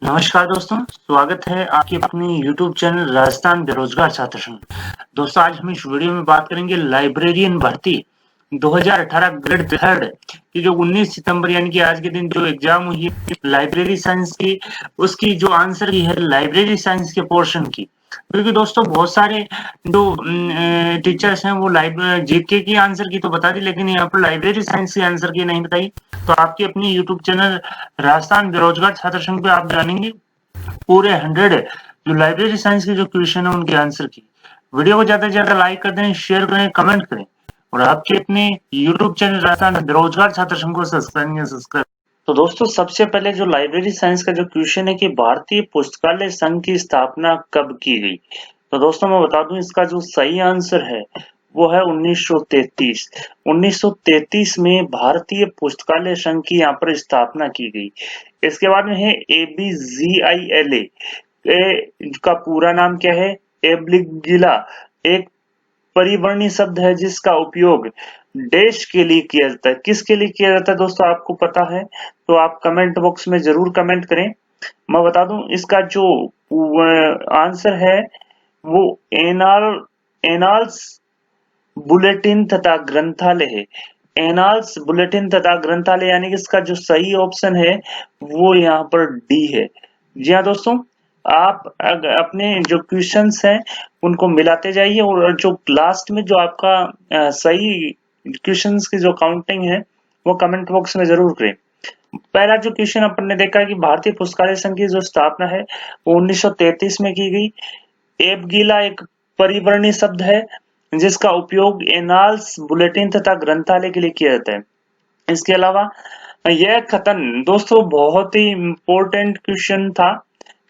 नमस्कार दोस्तों, स्वागत है आपके अपने यूट्यूब चैनल राजस्थान बेरोजगार छात्र संघ। दोस्तों आज हम इस वीडियो में बात करेंगे लाइब्रेरियन भर्ती 2018 ग्रेड थर्ड की जो 19 सितंबर यानी कि आज के दिन जो एग्जाम हुई है लाइब्रेरी साइंस की, उसकी जो आंसर की है लाइब्रेरी साइंस के पोर्शन की। क्योंकि दोस्तों बहुत सारे जो टीचर्स हैं वो जीके की आंसर की तो बता दी, लेकिन यहाँ पर लाइब्रेरी साइंस की आंसर की नहीं बताई। तो आपके अपनी यूट्यूब चैनल राजस्थान बेरोजगार छात्र संघ पे आप जानेंगे पूरे 100 जो लाइब्रेरी साइंस के जो क्वेश्चन है उनके आंसर की। वीडियो को ज्यादा से ज्यादा लाइक कर दें, शेयर करें, कमेंट करें और आपके अपने यूट्यूब चैनल राजस्थान बेरोजगार छात्र संघ को सब्सक्राइब। तो दोस्तों सबसे पहले जो लाइब्रेरी साइंस का जो क्वेश्चन है कि भारतीय पुस्तकालय संघ की स्थापना कब की गई। तो दोस्तों मैं बता दूं इसका जो सही आंसर है वो है 1933। 1933 में भारतीय पुस्तकालय संघ की यहाँ पर स्थापना की गई। इसके बाद में है ABGILA का पूरा नाम क्या है? एब्लिगिला एक परिवर्णी शब्द है जिसका उपयोग देश के लिए किया जाता है। किसके लिए किया जाता है दोस्तों आपको पता है तो आप कमेंट बॉक्स में जरूर कमेंट करें। मैं बता दूं इसका जो आंसर है वो एनाल्स बुलेटिन तथा ग्रंथालय है। एनाल्स बुलेटिन तथा ग्रंथालय यानी कि इसका जो सही ऑप्शन है वो यहाँ पर डी है। जी हाँ दोस्तों, आप अपने जो क्वेश्चंस हैं उनको मिलाते जाइए और जो लास्ट में जो आपका सही क्वेश्चंस की जो काउंटिंग है वो कमेंट बॉक्स में जरूर करें। पहला जो क्वेश्चन अपन ने देखा कि भारतीय पुस्तकालय संघ की जो स्थापना है वो 1933 में की गई। एबगीला एक परिवर्णी शब्द है जिसका उपयोग एनाल्स बुलेटिन तथा ग्रंथालय के लिए किया जाता है। इसके अलावा यह कथन दोस्तों बहुत ही इंपॉर्टेंट क्वेश्चन था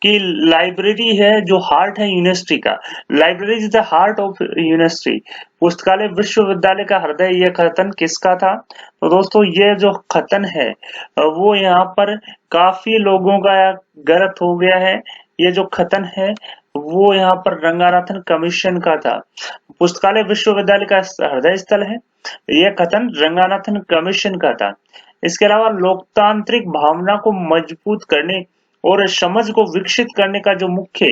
कि लाइब्रेरी है जो हार्ट है यूनिवर्सिटी का। Library is the heart of university. पुस्तकालय विश्वविद्यालय का हृदय, यह कथन किसका था? तो दोस्तों ये जो कथन है वो यहाँ पर काफी लोगों का गलत हो गया है। ये जो कथन है वो यहाँ पर रंगानाथन कमीशन का था। पुस्तकालय विश्वविद्यालय का हृदय स्थल है, यह कथन रंगानाथन कमीशन का था। इसके अलावा लोकतांत्रिक भावना को मजबूत करने और समझ को विकसित करने का जो मुख्य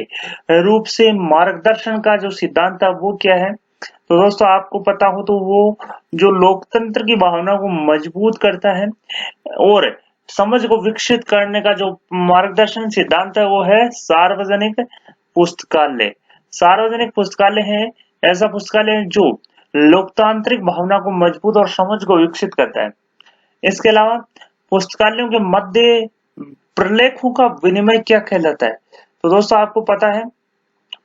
रूप से मार्गदर्शन का जो सिद्धांत था वो क्या है? तो दोस्तों आपको पता हो तो वो जो लोकतंत्र की भावना को मजबूत करता है और समझ को विकसित करने का जो मार्गदर्शन सिद्धांत है वो है सार्वजनिक पुस्तकालय। सार्वजनिक पुस्तकालय है ऐसा पुस्तकालय है जो लोकतांत्रिक भावना को मजबूत और समझ को विकसित करता है। इसके अलावा पुस्तकालयों के मध्य प्रलेखों का विनिमय क्या कहलाता है? तो दोस्तों आपको पता है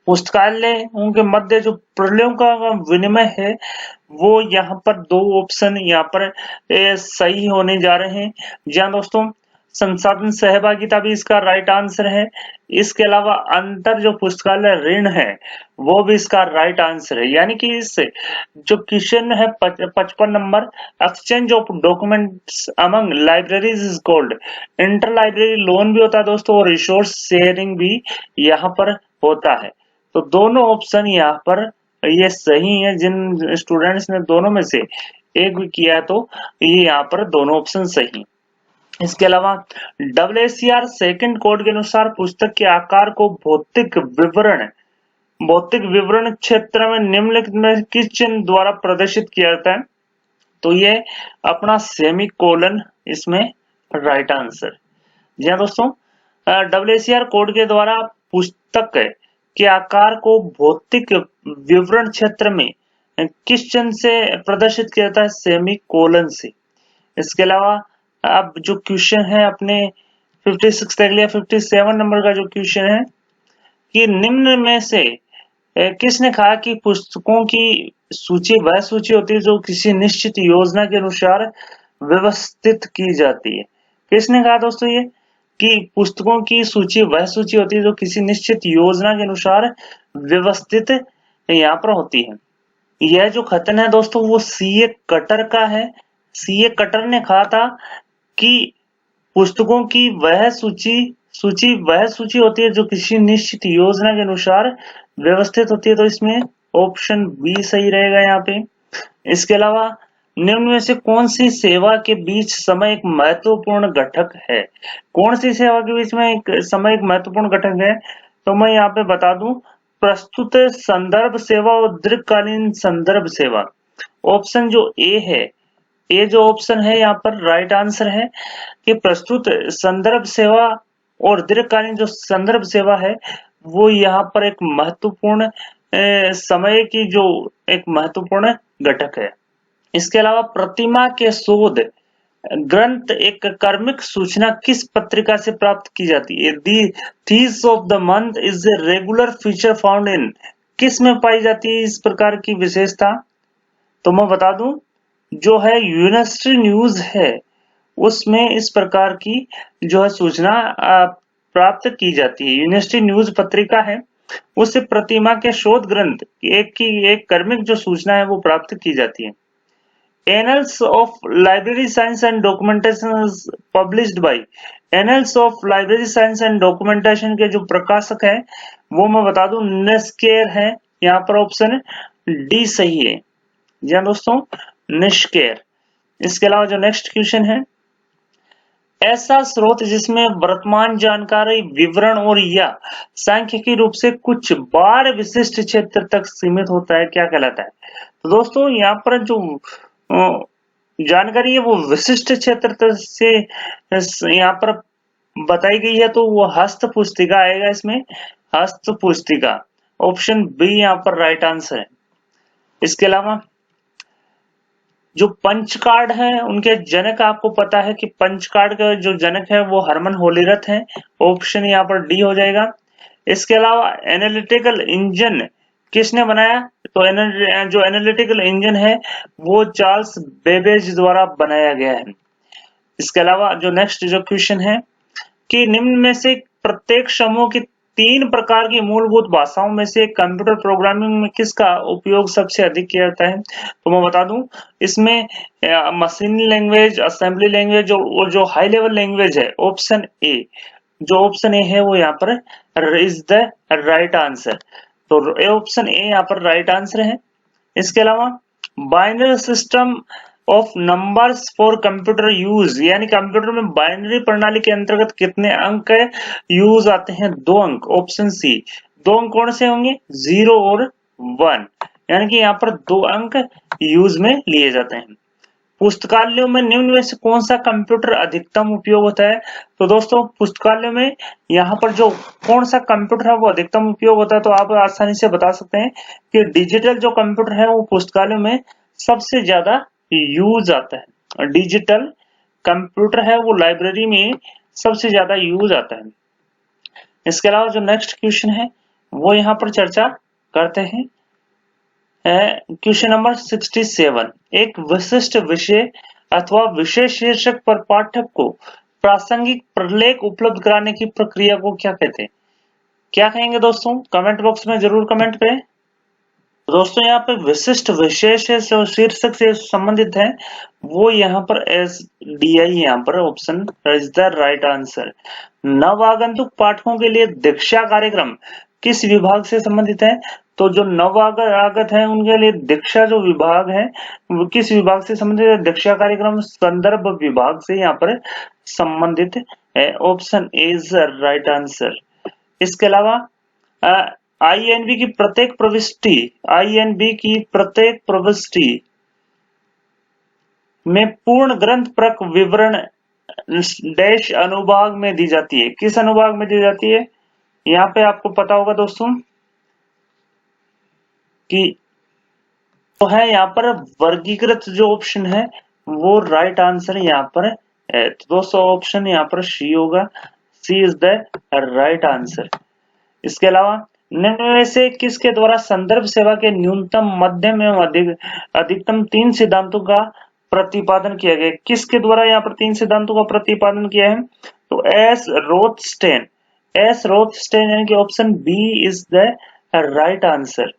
पुस्तकालयों के मध्य जो प्रलेखों का विनिमय है वो यहाँ पर दो ऑप्शन यहाँ पर सही होने जा रहे हैं। जी हाँ दोस्तों, संसाधन सहभागिता भी इसका राइट आंसर है। इसके अलावा अंतर जो पुस्तकालय ऋण है वो भी इसका राइट आंसर है। यानी कि इस जो क्वेश्चन है 55 number, exchange of documents among libraries is called. Inter library loan भी होता है दोस्तों और रिसोर्स शेयरिंग भी यहाँ पर होता है। तो दोनों ऑप्शन यहाँ पर ये सही है। जिन स्टूडेंट्स ने दोनों में से एक भी किया तो ये यहाँ पर दोनों ऑप्शन सही। इसके अलावा WSCR सेकंड कोड के अनुसार पुस्तक के आकार को भौतिक विवरण क्षेत्र में निम्नलिखित में किस चिन्ह द्वारा प्रदर्शित किया जाता है? तो ये अपना सेमीकोलन इसमें राइट आंसर। जी हाँ दोस्तों, WSCR कोड के द्वारा पुस्तक के आकार को भौतिक विवरण क्षेत्र में किस चिन्ह से प्रदर्शित किया जाता है? सेमीकोलन से। इसके अलावा अब जो क्वेश्चन है अपने 56 देख लिया। 57 नंबर का जो क्वेश्चन है कि निम्न में से किसने कहा कि पुस्तकों की सूची वह सूची होती है जो किसी निश्चित योजना के अनुसार व्यवस्थित की जाती है? किसने कहा दोस्तों ये कि पुस्तकों की सूची वह सूची होती है जो किसी निश्चित योजना के अनुसार व्यवस्थित यहाँ पर होती है? यह जो कथन है दोस्तों वो CA कटर का है। CA कटर ने कहा था कि पुस्तकों की वह सूची वह सूची होती है जो किसी निश्चित योजना के अनुसार व्यवस्थित होती है। तो इसमें ऑप्शन बी सही रहेगा यहाँ पे। इसके अलावा निम्न में से कौन सी सेवा के बीच समय एक महत्वपूर्ण घटक है? कौन सी सेवा के बीच में एक समय एक महत्वपूर्ण घटक है? तो मैं यहाँ पे बता दूं, प्रस्तुत संदर्भ सेवा और दीर्घकालीन संदर्भ सेवा। ऑप्शन जो ए है, ये जो ऑप्शन है यहाँ पर राइट आंसर है कि प्रस्तुत संदर्भ सेवा और दीर्घकालीन जो संदर्भ सेवा है वो यहाँ पर एक महत्वपूर्ण समय की जो एक महत्वपूर्ण घटक है। इसके अलावा प्रतिमा के शोध ग्रंथ एक कर्मिक सूचना किस पत्रिका से प्राप्त की जाती है? The thesis of the month is a regular feature found in, किस में पाई जाती है इस प्रकार की विशेषता? तो मैं बता दूं, जो है यूनिवर्सिटी न्यूज है उसमें इस प्रकार की जो है सूचना प्राप्त की जाती है। यूनिवर्सिटी न्यूज पत्रिका है उससे प्रतिमा के शोध ग्रंथ एक कर्मिक जो सूचना है वो प्राप्त की जाती है। Annuls of library science and documentation published by, annuls of library science and documentation के जो प्रकाशक है वो मैं बता दूं निष्केर है। यहाँ पर ऑप्शन डी सही है जी हाँ दोस्तों, निष्केर। इसके अलावा जो नेक्स्ट क्वेश्चन है, ऐसा स्रोत जिसमें वर्तमान जानकारी विवरण और या सांख्यिकी रूप से कुछ बार विशिष्ट क्षेत्र तक सीमित होता है क्या कहलाता है? तो दोस्तों यहाँ पर जो जानकारी है वो विशिष्ट क्षेत्र तक से यहाँ पर बताई गई है, तो वो हस्त पुस्तिका आएगा इसमें, हस्त पुस्तिका। ऑप्शन बी यहाँ पर राइट आंसर है। इसके अलावा जो पंच कार्ड है उनके जनक आपको पता है कि पंच कार्ड का जो जनक है वो हरमन होलीरथ है, ऑप्शन यहाँ पर डी हो जाएगा। इसके अलावा एनालिटिकल इंजन किसने बनाया? तो जो एनालिटिकल इंजन है वो चार्ल्स बेबेज द्वारा बनाया गया है। इसके अलावा जो नेक्स्ट जो क्वेश्चन है कि निम्न में से प्रत्येक समूह की 3 प्रकार की मूलभूत भाषाओं में से कंप्यूटर प्रोग्रामिंग में किसका उपयोग सबसे अधिक किया जाता है? तो मैं बता दूं, इसमें मशीन लैंग्वेज, असेंबली लैंग्वेज और जो हाई लेवल लैंग्वेज है ऑप्शन ए, जो ऑप्शन ए है वो यहाँ पर इज द राइट आंसर। तो ऑप्शन ए यहाँ पर राइट आंसर है। इसके अलावा binary system of numbers for computer use, यानी कंप्यूटर में बाइनरी प्रणाली के अंतर्गत कितने अंक यूज आते हैं? 2 अंक, ऑप्शन सी। 2 अंक कौन से होंगे? 0 और 1, यानी कि यहाँ पर 2 अंक यूज में लिए जाते हैं। पुस्तकालयों में निम्न में से कौन सा कंप्यूटर अधिकतम उपयोग होता है? तो दोस्तों पुस्तकालयों में यहाँ पर जो कौन सा कंप्यूटर है वो अधिकतम उपयोग होता है, तो आप आसानी से बता सकते हैं कि डिजिटल जो कंप्यूटर है वो पुस्तकालयों में सबसे ज्यादा यूज आता है। डिजिटल कंप्यूटर है वो लाइब्रेरी में सबसे ज्यादा यूज आता है। इसके अलावा जो नेक्स्ट क्वेश्चन है वो यहाँ पर चर्चा करते हैं। क्वेश्चन नंबर 67, एक विशिष्ट विषय अथवा विषय शीर्षक पर पाठक को प्रासंगिक प्रलेख उपलब्ध कराने की प्रक्रिया को क्या कहते हैं? क्या कहेंगे दोस्तों? कमेंट बॉक्स में जरूर कमेंट करें। दोस्तों यहाँ पे विशिष्ट विषय से शीर्षक से संबंधित है वो यहाँ पर SDI यहाँ पर option is the right answer. नवागंतुक पाठकों के लिए दीक्षा कार्यक्रम किस विभाग से संबंधित है? तो जो नवागत है उनके लिए दीक्षा जो विभाग है वो किस विभाग से संबंधित है? दीक्षा कार्यक्रम संदर्भ विभाग से यहाँ पर संबंधित है, option A is right answer. इसके अलावा INB की प्रत्येक प्रविष्टि में पूर्ण ग्रंथ प्रक विवरण डैश अनुभाग में दी जाती है, किस अनुभाग में दी जाती है? यहाँ पे आपको पता होगा दोस्तों कि तो है यहाँ पर वर्गीकृत जो ऑप्शन है वो राइट आंसर यहाँ पर है। तो दोस्तों ऑप्शन यहाँ पर सी होगा, सी इज द राइट आंसर। इसके अलावा निम्न में से किसके द्वारा संदर्भ सेवा के न्यूनतम, मध्यम एवं अधिकतम 3 सिद्धांतों का प्रतिपादन किया गया? किसके द्वारा यहाँ पर 3 सिद्धांतों का प्रतिपादन किया है? तो एस रोथस्टेन यानी कि option B is the right answer.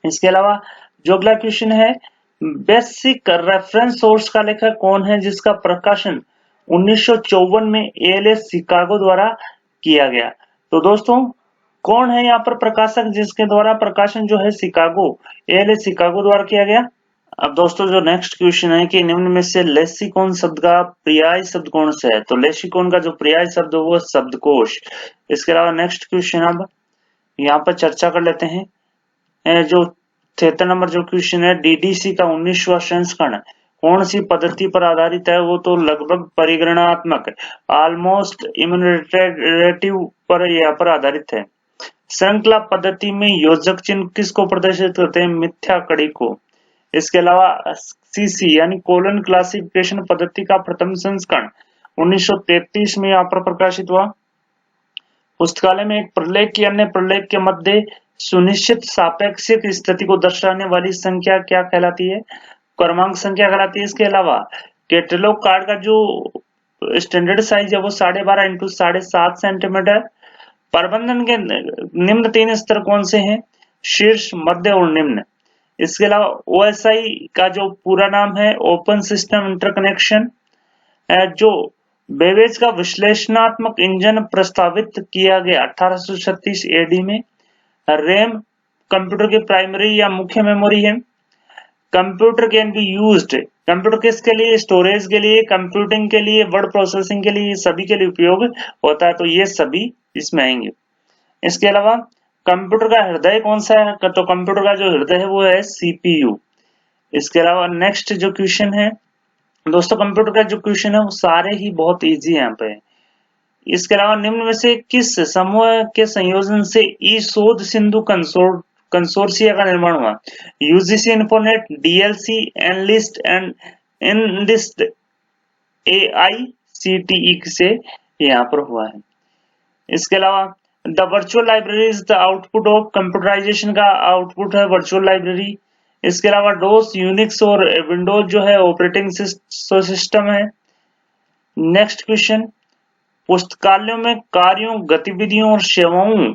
इसके अलावा जो अगला क्वेश्चन है, बेसिक रेफरेंस सोर्स का लेखक कौन है जिसका प्रकाशन 1954 में ALA शिकागो द्वारा किया गया? तो दोस्तों कौन है यहाँ पर प्रकाशक जिसके द्वारा प्रकाशन जो है शिकागो ALA शिकागो द्वारा किया गया? अब दोस्तों जो नेक्स्ट क्वेश्चन है कि निम्न में से लेक्सिकॉन शब्द का पर्याय शब्द कौन सा है? तो लेक्सिकॉन का जो पर्याय शब्द है वो शब्दकोश। इसके अलावा नेक्स्ट क्वेश्चन अब यहाँ पर चर्चा कर लेते हैं। जो 73 नंबर जो क्वेश्चन है, डीडीसी का 19वां संस्करण कौन सी पद्धति पर आधारित है? वो तो लगभग परिगणनात्मक ऑलमोस्ट इम्यूनरेटिव पर यहाँ पर आधारित है। श्रृंखला पद्धति में योजक चिन्ह किसको प्रदर्शित करते हैं? मिथ्या कड़ी को। इसके अलावा सीसी यानी कोलन क्लासिफिकेशन पद्धति का प्रथम संस्करण 1933 में यहाँ पर प्रकाशित हुआ। पुस्तकालय में एक प्रलेख की अन्य प्रलेख के मध्य सुनिश्चित सापेक्षिक स्थिति को दर्शाने वाली संख्या क्या कहलाती है? क्रमांक संख्या कहलाती है। इसके अलावा कैटलॉग कार्ड का जो स्टैंडर्ड साइज है वो 12.5 इंटू 7.5 सेंटीमीटर। प्रबंधन के निम्न 3 स्तर कौन से हैं? शीर्ष, मध्य और निम्न। इसके अलावा ओएसआई का जो पूरा नाम है ओपन सिस्टम इंटरकनेक्शन, जो बेबेज का विश्लेषणात्मक इंजन प्रस्तावित किया गया 1836 एडी में। रैम कंप्यूटर की प्राइमरी या मुख्य मेमोरी है। Computer can be used, computer किसके लिए? स्टोरेज के लिए, कंप्यूटिंग के लिए, वर्ड प्रोसेसिंग के लिए, सभी के लिए उपयोग होता है। तो ये सभी इसमें आएंगे। इसके अलावा कंप्यूटर का हृदय कौन सा है? तो कंप्यूटर का जो हृदय है वो है सीपीयू। इसके अलावा नेक्स्ट जो क्वेश्चन है दोस्तों, कंप्यूटर का जो क्वेश्चन है वो सारे ही बहुत इजी है यहाँ पे। इसके अलावा निम्न में से किस समूह के संयोजन से ई शोध सिंधु कंसोर्शिया का निर्माण हुआ? UGC Infonet, DLC, NLIST and NLIST AICTE से यहाँ पर हुआ है। इसके अलावा the virtual library is the output of computerization का आउटपुट है वर्चुअल लाइब्रेरी। इसके अलावा डोस, यूनिक्स और विंडोज जो है ऑपरेटिंग सिस्टम है। नेक्स्ट क्वेश्चन, पुस्तकालयों में कार्यों, गतिविधियों और सेवाओं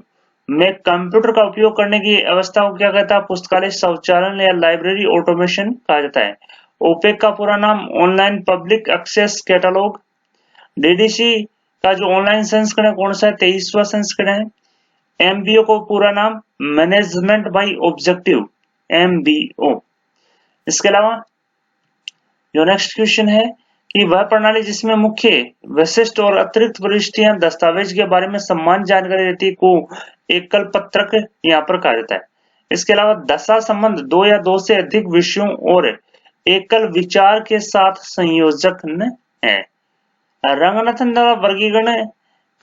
में कंप्यूटर का उपयोग करने की अवस्था को क्या कहता है? पुस्तकालय स्वचालन या लाइब्रेरी ऑटोमेशन कहा जाता है। ओपेक का पूरा नाम online public access catalogue. DDC का जो ऑनलाइन संस्करण कौन सा है? 23वां संस्करण है। एमबीओ को पूरा नाम मैनेजमेंट बाय ऑब्जेक्टिव, एमबीओ। इसके अलावा जो नेक्स्ट क्वेश्चन है कि वह प्रणाली जिसमें मुख्य, विशिष्ट और अतिरिक्त प्रविष्टियां दस्तावेज के बारे में समान जानकारी देती को एकल पत्रक यहाँ पर कहा जाता है। इसके अलावा दशा संबंध 2 या 2 से अधिक विषयों और एकल विचार के साथ संयोजक है। रंगनाथन द्वारा वर्गीकरण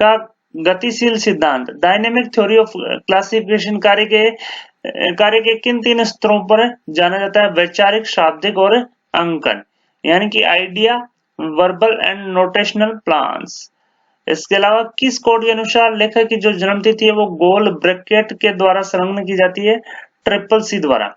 का गतिशील सिद्धांत, डायनेमिक थ्योरी ऑफ क्लासिफिकेशन कार्य के किन 3 स्तरों पर जाना जाता है? वैचारिक, शाब्दिक और अंकन, यानी कि idea, verbal and notional plans. इसके अलावा किस कोड के अनुसार लेखक की जो जन्मतिथि है वो गोल ब्रैकेट के द्वारा संलग्न की जाती है? ट्रिपल सी द्वारा।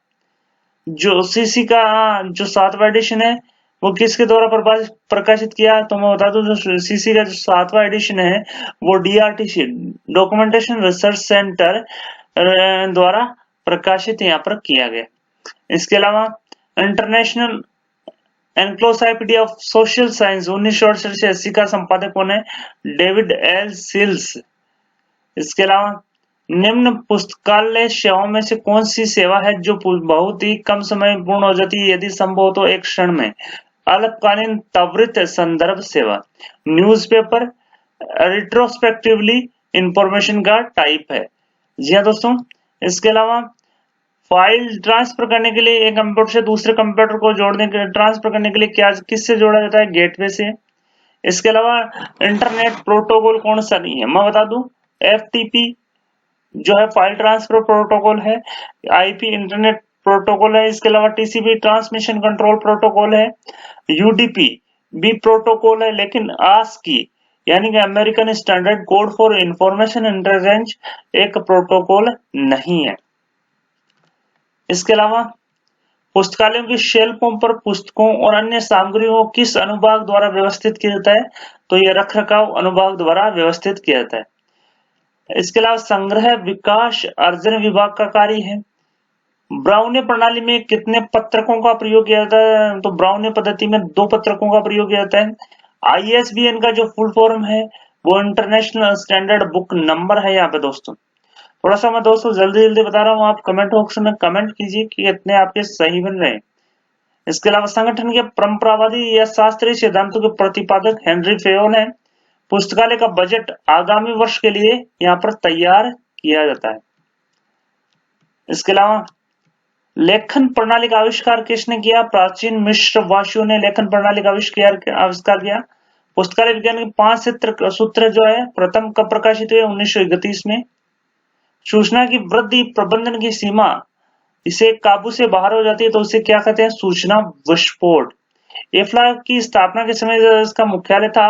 जो सीसी का जो 7वां एडिशन है वो किसके द्वारा प्रकाशित किया? तो मैं बता दूं जो सीसी का जो 7वां एडिशन है वो डीआरटीसी, डॉक्यूमेंटेशन रिसर्च सेंटर द्वारा प्रकाशित यहाँ पर किया गया। इसके अलावा international encyclopaedia of social science 1968 से 80 का संपादक कौन है? David L Sills. इसके अलावा निम्न पुस्तकालय सेवाओं में से कौन सी सेवा है जो बहुत ही कम समय में पूर्ण हो जाती है यदि संभव हो तो एक क्षण में? अल्पकालीन त्वरित संदर्भ सेवा। न्यूज़पेपर रिट्रोस्पेक्टिवली इंफॉर्मेशन का टाइप है। जी हाँ दोस्तों। इसके अलावा फाइल ट्रांसफर करने के लिए एक कंप्यूटर से दूसरे कंप्यूटर को जोड़ने के लिए ट्रांसफर करने के लिए क्या किससे जोड़ा जाता है? गेटवे से। इसके अलावा इंटरनेट प्रोटोकॉल कौन सा नहीं है? मैं बता दूं एफटीपी जो है फाइल ट्रांसफर प्रोटोकॉल है, आईपी इंटरनेट प्रोटोकॉल है। इसके अलावा टीसीपी ट्रांसमिशन कंट्रोल प्रोटोकॉल है, यूडीपी भी प्रोटोकॉल है, लेकिन आस्की यानी कि American standard code for information intelligence एक प्रोटोकॉल नहीं है। इसके अलावा पुस्तकालयों की शेल्फों पर पुस्तकों और अन्य सामग्रियों को किस अनुभाग द्वारा व्यवस्थित किया जाता है? तो यह रख रखाव अनुभाग द्वारा व्यवस्थित किया जाता है। इसके अलावा संग्रह, विकास, अर्जन विभाग का कार्य है। ब्राउनी प्रणाली में कितने पत्रकों का प्रयोग किया जाता है? तो ब्राउनी पद्धति में 2 पत्रकों का प्रयोग किया जाता है। आईएसबीएन का जो फुल फॉर्म है वो इंटरनेशनल स्टैंडर्ड बुक नंबर है यहाँ पे दोस्तों। थोड़ा सा मैं दोस्तों जल्दी बता रहा हूँ, आप कमेंट बॉक्स में कमेंट कीजिए कि कितने आपके सही बन रहे हैं। इसके अलावा संगठन के परंपरावादी या शास्त्रीय सिद्धांतों के प्रतिपादक हेनरी फेयोल है। पुस्तकालय का बजट आगामी वर्ष के लिए यहाँ पर तैयार किया जाता है। इसके अलावा लेखन प्रणाली का आविष्कार किसने किया? प्राचीन मिस्र वासियों ने लेखन प्रणाली का आविष्कार किया। पुस्तकालय विज्ञान के 5 सूत्र जो है प्रथम कब प्रकाशित हुए? 1931 में। सूचना की वृद्धि प्रबंधन की सीमा इसे काबू से बाहर हो जाती है तो उसे क्या कहते हैं? सूचना विस्फोट। एफ्ला की स्थापना के समय जो इसका मुख्यालय था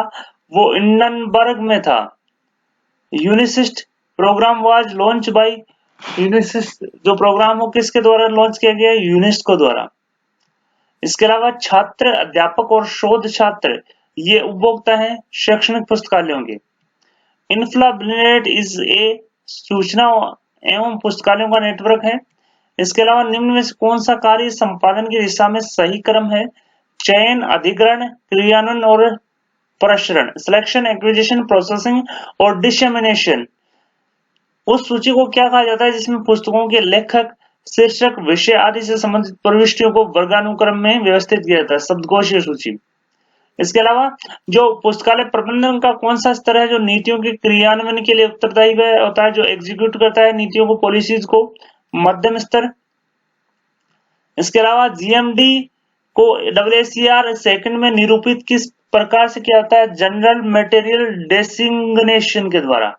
वो इंडनबर्ग में था। UNISIST programme was launched by UNISIST, जो प्रोग्राम हो किसके द्वारा लॉन्च किया गया? यूनेस्को द्वारा। इसके अलावा छात्र, अध्यापक और शोध छात्र ये उपभोक्ता हैं शैक्षणिक पुस्तकालयों के। इन्फ्लाबिनेट इज ए सूचना एवं पुस्तकालयों का नेटवर्क है। इसके अलावा निम्न में से कौन सा कार्य संपादन की दिशा में सही क्रम है? चयन, अधिग्रहण, क्रियान्वयन और प्रसरण, सिलेक्शन, एक्विजिशन, प्रोसेसिंग और डिसेमिनेशन। उस सूची को क्या कहा जाता है जिसमें पुस्तकों के लेखक, शीर्षक, विषय आदि से संबंधित प्रविष्टियों को वर्गानुक्रम में व्यवस्थित किया जाता है? शब्दकोशीय सूची। इसके अलावा जो पुस्तकालय प्रबंधन का कौन सा स्तर है जो नीतियों के क्रियान्वयन के लिए उत्तरदायी होता है, जो एग्जीक्यूट करता है नीतियों को, पॉलिसीज को? मध्यम स्तर। इसके अलावा जीएमडी को डब्ल्यूएसीआर सेकंड में निरूपित किस प्रकार से किया जाता है? जनरल मटेरियल डेसिग्नेशन के द्वारा।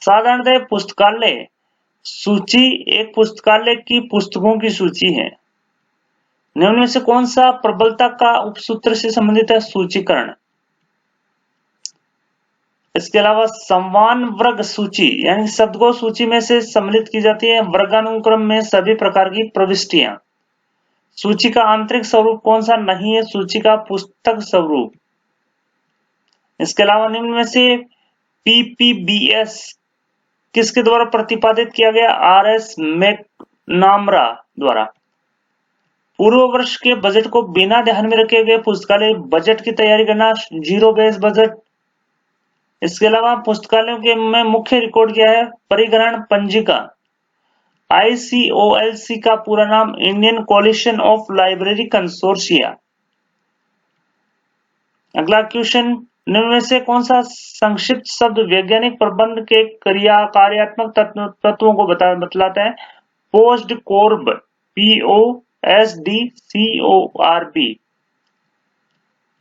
साधारणतः पुस्तकालय सूची एक पुस्तकालय की पुस्तकों की सूची है। निम्न में से कौन सा प्रबलता का उपसूत्र से संबंधित है? सूचीकरण। इसके अलावा समान वर्ग सूची यानी शब्द को सूची में से सम्मिलित की जाती है वर्गानुक्रम में सभी प्रकार की प्रविष्टियां। सूची का आंतरिक स्वरूप कौन सा नहीं है? सूची का पुस्तक स्वरूप। इसके अलावा निम्न में से पीपीबीएस किसके द्वारा प्रतिपादित किया गया? आरएस मैकनामरा द्वारा। पूर्व वर्ष के बजट को बिना ध्यान में रखे गए पुस्तकालय बजट की तैयारी करना, जीरो बेस बजट। इसके अलावा पुस्तकालयों के में मुख्य रिकॉर्ड क्या है? परिग्रहण पंजिका। ICOLC का पूरा नाम इंडियन कोलिशन ऑफ लाइब्रेरी कंसोर्शिया। अगला क्वेश्चन, निम्न में से कौन सा संक्षिप्त शब्द वैज्ञानिक प्रबंध के कार्यात्मक तत्वों को बतलाता है? POSDCORB, POSDCORB।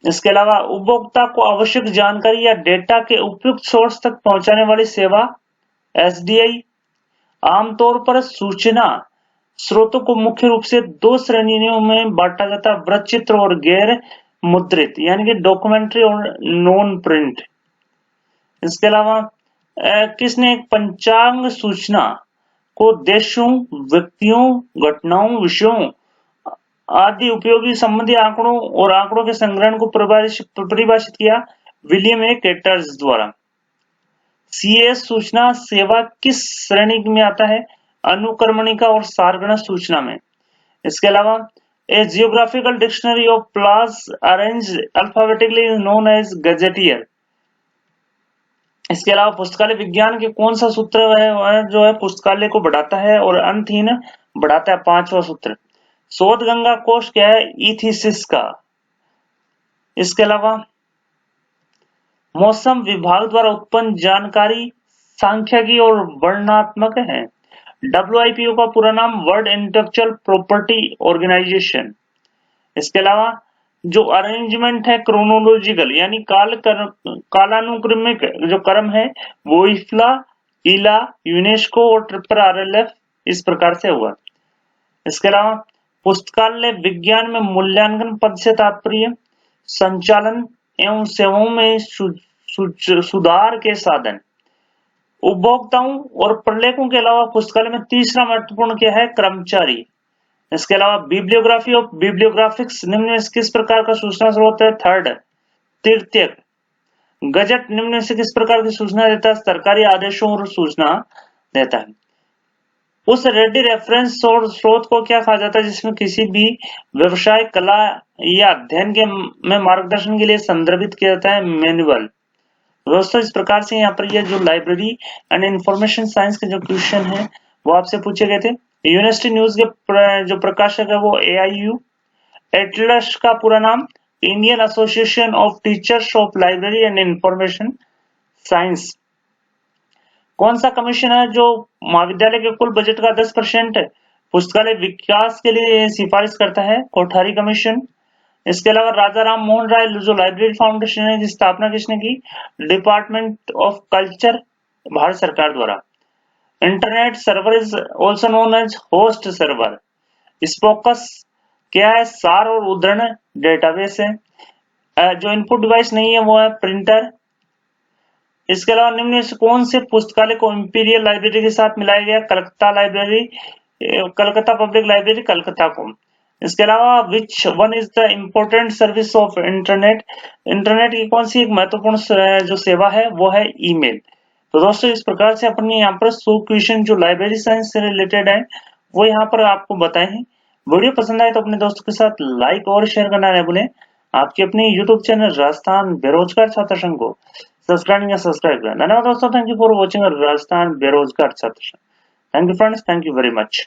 इसके अलावा उपभोक्ता को आवश्यक जानकारी या डेटा के उपयुक्त सोर्स तक पहुंचाने वाली सेवा, SDI। आमतौर पर सूचना स्रोतों को मुख्य रूप से 2 श्रेणियों में बांटा जाता है, वृत्तचित्र और गैर मुद्रित यानी कि डॉक्यूमेंट्री और नॉन प्रिंट। इसके अलावा किसने एक पंचांग सूचना को देशों, व्यक्तियों, घटनाओं, विषयों आदि उपयोगी संबंधी आंकड़ों और आंकड़ों के संग्रहण को परिभाषित किया? विलियम ए केटर्स द्वारा। CS सूचना सेवा किस श्रेणी में आता है? अनुक्रमणिका और सारगणक सूचना में। इसके अलावा a geographical dictionary of places arranged alphabetically is known as gazetteer. इसके अलावा पुस्तकालय विज्ञान के कौन सा सूत्र है जो है पुस्तकालय को बढ़ाता है और अंतहीन बढ़ाता है? 5वां सूत्र। शोध गंगा कोश क्या है? इथिसिस का। इसके अलावा मौसम विभाग द्वारा उत्पन्न जानकारी सांख्यिकी और वर्णनात्मक है। WIPO का पूरा नाम वर्ल्ड इंटेलेक्चुअल प्रॉपर्टी ऑर्गेनाइजेशन। इसके अलावा जो अरेंजमेंट है क्रोनोलॉजिकल यानी कालानुक्रमिक जो क्रम है वो इफ्ला, इला, यूनेस्को और RRLF इस प्रकार से हुआ। इसके अलावा पुस्तकालय विज्ञान में मूल्यांकन पद से तात्पर्य संचालन एवं सेवाओं में सुधार के साधन। उपभोक्ताओं और प्रलेखों के अलावा पुस्तकालय में तीसरा महत्वपूर्ण क्या है? कर्मचारी। इसके अलावा बिब्लियोग्राफी ऑफ बिब्लियोग्राफिक्स निम्न में किस प्रकार का सूचना स्रोत है? थर्ड। तृतीयक। गजट निम्न में से किस प्रकार की सूचना देता है? सरकारी आदेशों और सूचना देता है। उस रेडी रेफरेंस स्रोत को क्या कहा जाता है जिसमें किसी भी व्यवसाय, कला या अध्ययन के में मार्गदर्शन के लिए संदर्भित किया जाता है? मैनुअल। दोस्तों इस प्रकार से यहाँ पर ये जो लाइब्रेरी एंड इंफॉर्मेशन साइंस के जो क्वेश्चन है वो आपसे पूछे गए थे। यूनिवर्सिटी न्यूज के जो प्रकाशक है वो AIU एटलस का पूरा नाम Indian association of teachers of library and information science. कौन सा कमीशन है जो महाविद्यालय के कुल बजट का 10% पुस्तकालय विकास के लिए सिफारिश करता है? कोठारी कमीशन। इसके अलावा राजा राम मोहन राय जो लाइब्रेरी फाउंडेशन है, जिसकी स्थापना किसने की? डिपार्टमेंट ऑफ कल्चर, भारत सरकार द्वारा। Internet server is also known as host server. स्पोकस क्या है? सार और उद्धरण डेटाबेस है। जो इनपुट डिवाइस नहीं है वो है प्रिंटर। इसके अलावा निम्न में से कौन से पुस्तकालय को इंपीरियल लाइब्रेरी के साथ मिलाया गया? Calcutta library, Calcutta public library Calcutta को। इसके अलावा which one is the important service of internet? Internet की कौन सी एक महत्वपूर्ण जो सेवा है वो है ईमेल। तो दोस्तों इस प्रकार से अपने यहाँ पर 100 क्वेश्चन जो लाइब्रेरी साइंस से रिलेटेड है वो यहाँ पर आपको बताए हैं। वीडियो पसंद आए तो अपने दोस्तों के साथ लाइक और शेयर करना न भूलें। आपके अपने यूट्यूब चैनल राजस्थान बेरोजगार छात्र संघ को सब्सक्राइब करें। धन्यवाद दोस्तों, thank you for watching Rajasthan बेरोजगार छात्र संघ। Thank you friends, thank you very much.